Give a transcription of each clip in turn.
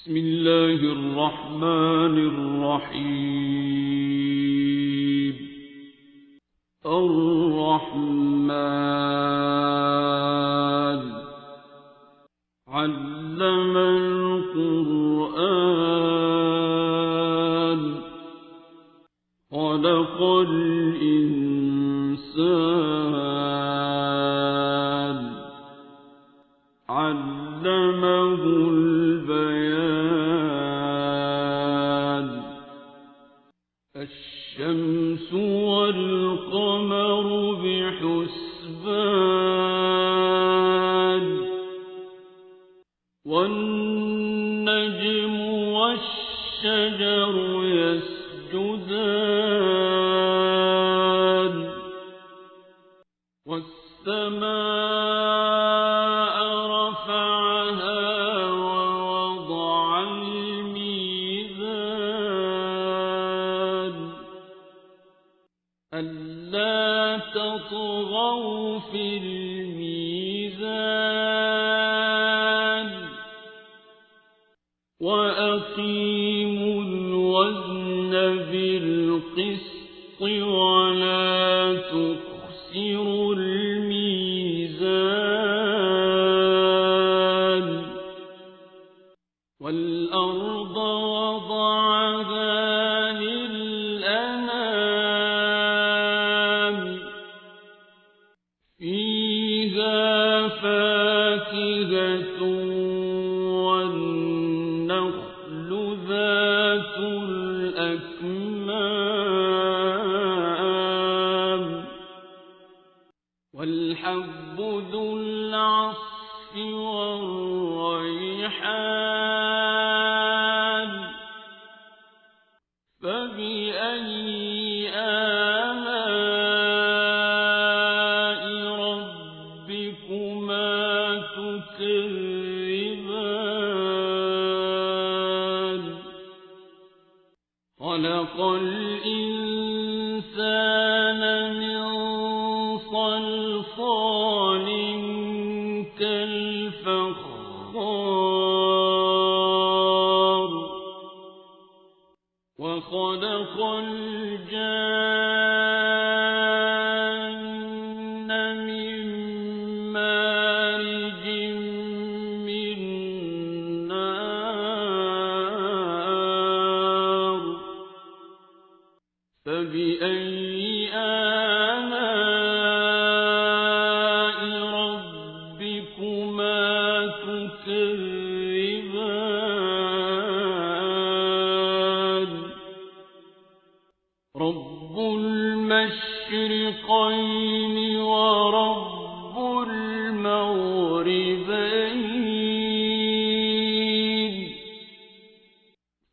بسم الله الرحمن الرحيم. الرحمن علم القرآن خلق الإنسان علمه البيان. الشمس والقمر بحسبان والنجم والشجر يسجدان والسماء رفعها ووضع الميزان ألا تطغوا في الميزان وأقيموا الوزن بالقسط ولا تخسروا الميزان. والأرض وضعها للأنام فيها فاكهة والنخل ذات الأكمام والحب ذو العصف والريحان. فبأي آلاء ربكما تكذبان. خلق الإنسان من صلصال كالفخار وخلق الجان من مارج من نار. فبأي آلاء ربكما تكذبان. رب المشرقين ورب المغربين.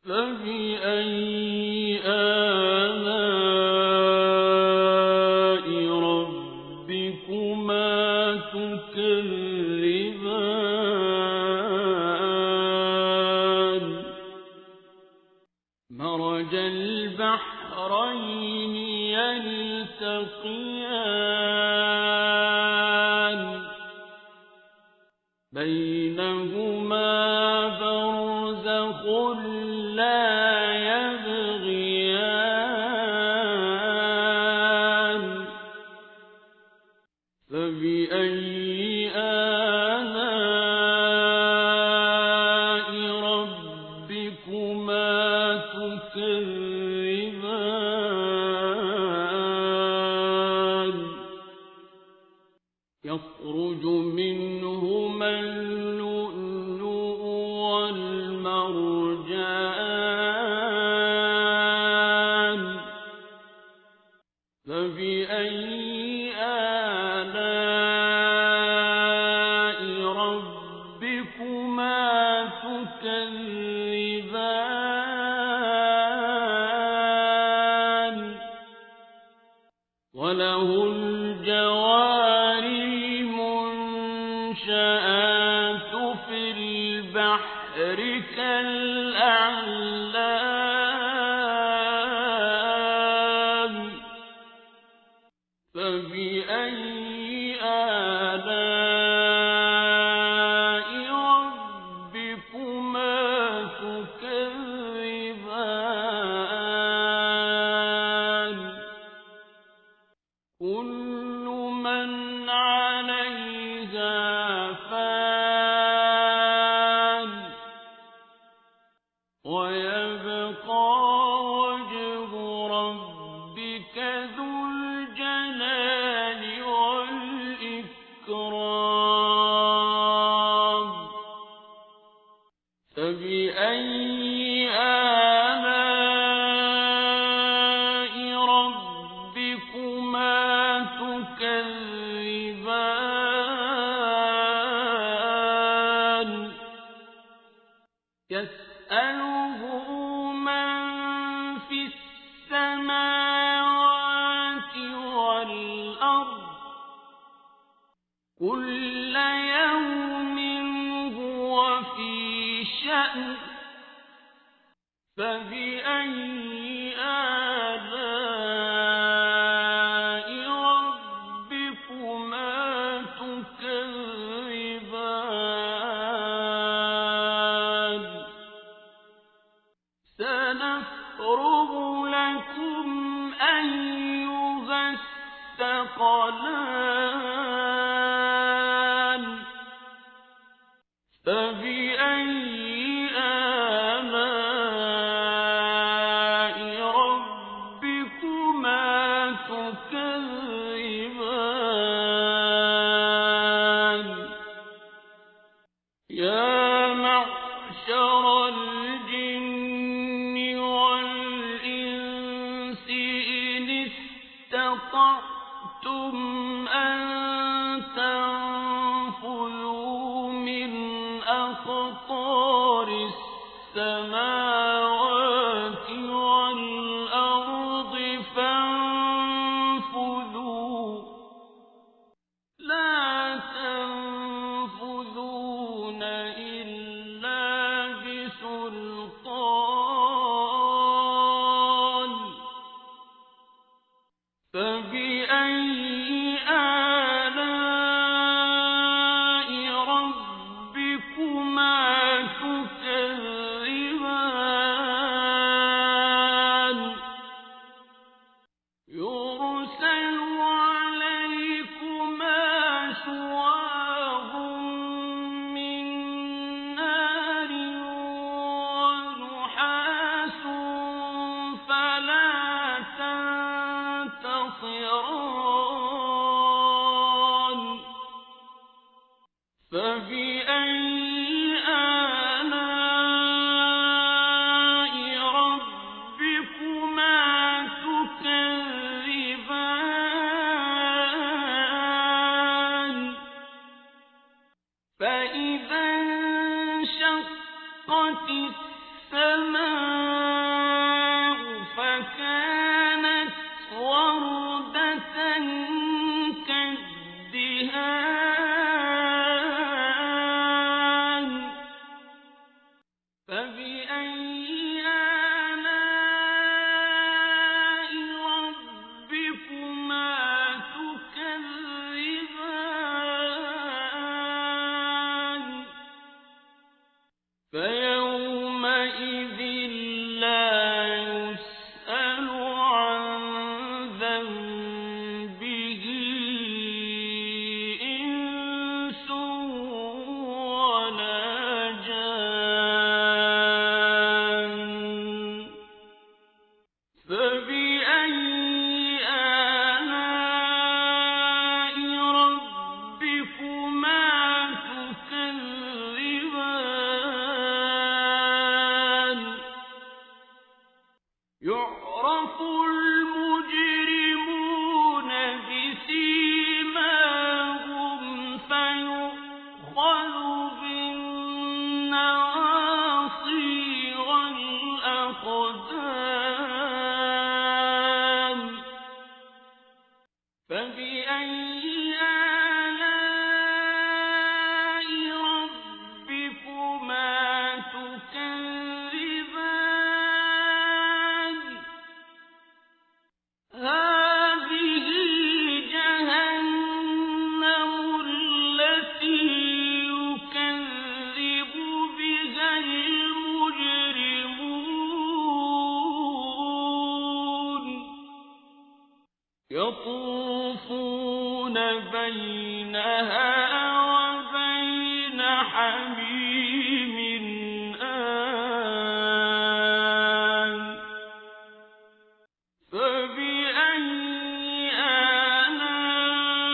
فبأي آلاء ربكما تكذبان. مرج البحرين يلتقيان بينهما برزخ لا يبغيان. فبأي آلاء ربكما تكذبان. يخرج منهما اللؤلؤ والمرجان. فبأي آلاء ربكما تكذبان. وله الجوار المنشآت في البحر كالأعلام. فبأي آلاء ربكما فبأي آلاء ربكما تكذبان يسأله من في السماوات والأرض كل يوم هو في شأن فبأي آلاء ربكما تكذبان سنفرغ لكم أيها الثقلان فبأي آلاء ربكما تكذبان يا معشر الجن والإنس إن استطعتم أن تنفذوا من أقطار السماوات والأرض فانفذوا لا تنفذون إلا بسلطان فبأي آلاء ربكما تكذبان يرسل عليكما شواظ من نار ونحاس فلا تنتصران فبأي آلاء ربكما تكذبان فإذا انشقت السماء فكانت وردة كالدهان فبأي آلاء ربكما تكذبان فيومئذ لا يسأل عن ذنبه إنس ولا جان فبأي آلاء ربكما تكذبان يعرف المجرمون بسيماهم فيؤخذ بالنواصي والأقدام فبأي آلاء ربكما تكذبان هذه جهنم التي يكذب بها المجرمون يطوفون بينها وبين حميم آن فبأي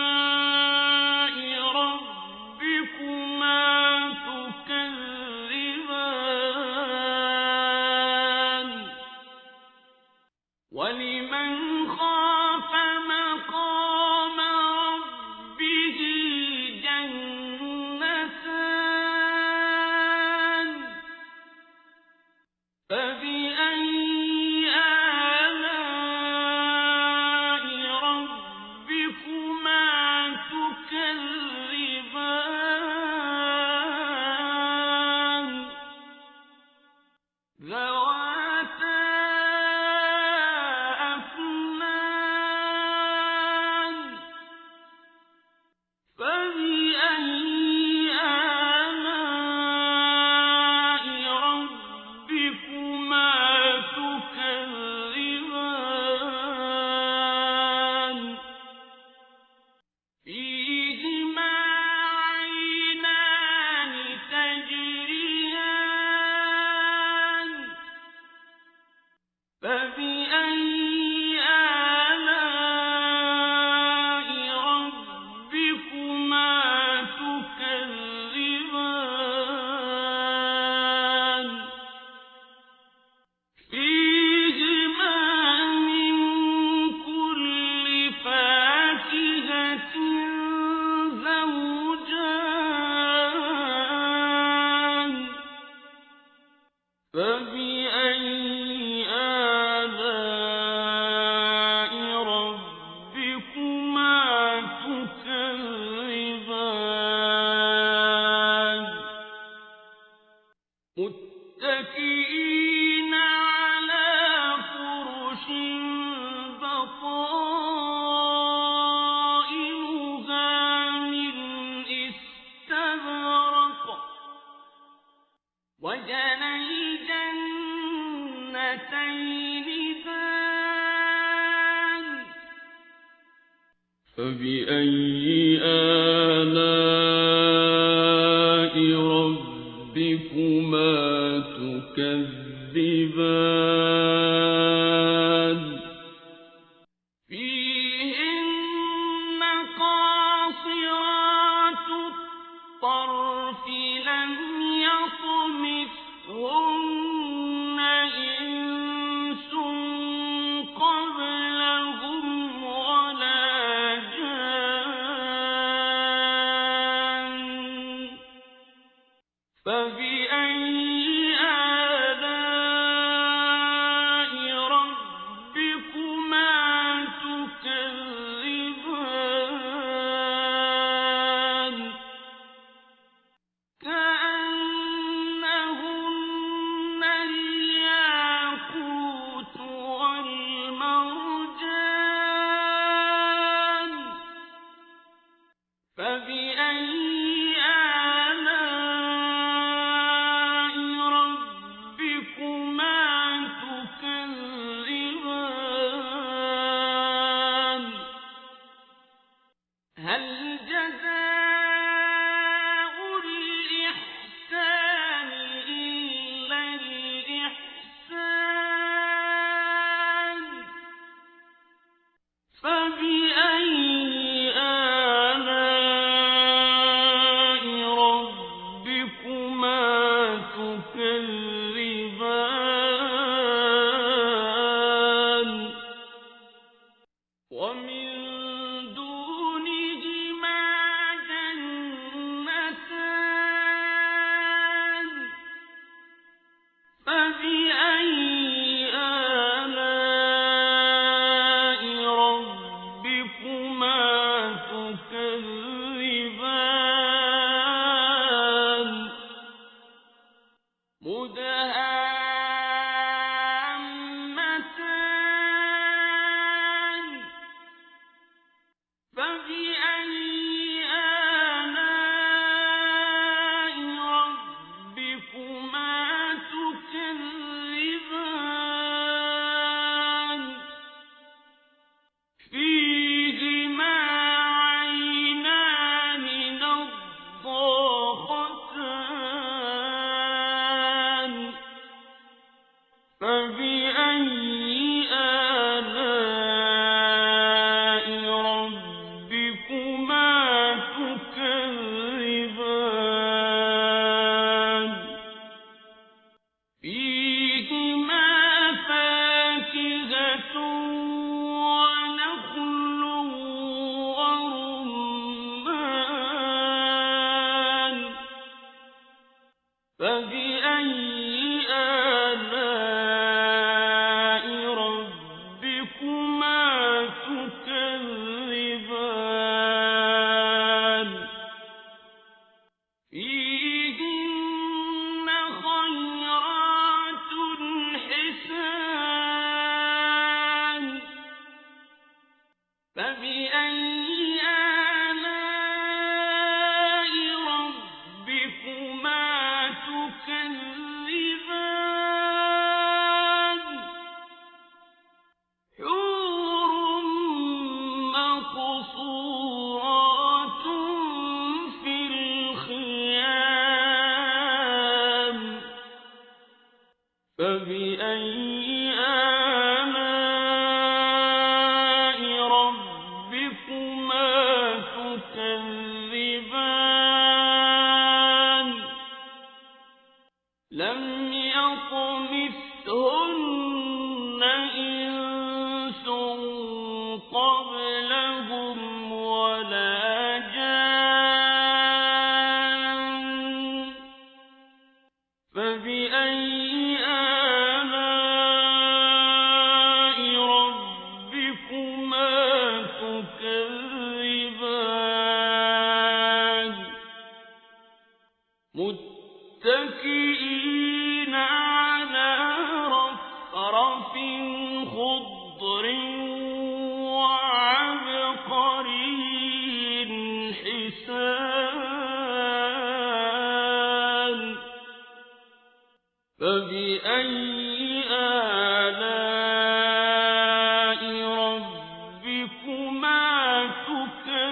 آلاء ربكما تكذبان فبأي آلاء ربكما تكذبان ذواتا أفنان فبأي آلاء ربكما تكذبان فيهما عينان تجريان فبأي آلاء ربكما تكذبان فيهما من كل فاكهة زوجان فبأي آلاء ربكما تكذبان متكئين على فرش بطائنها من استبرق وجنى الجنتين دان فبأي آلاء ربكما تكذبان فيهن قاصرات الطرف لم يطمثهن إنس قبلهم ولا جان فبأي آلاء ربكما تكذبان كأنهن الياقوت والمرجان فبأي آلاء ربكما تكذبان هل جزاء الإحسان إلا الإحسان فبأي آلاء ربكما تكذبان ومن دونهما جنتان فبأي آلاء ربكما تكذبان مدهامتان فبأي آلاء ربكما تكذبان فيهما عينان نضاختان فبأي آلاء ربكما تكذبان لم يطمثهن إنس قبلهم ولا جان فبأي آلاء ربكما تكذبان متكئين على رفرف خضر وعبقري حسان فبأي آلاء ربكما تكذبان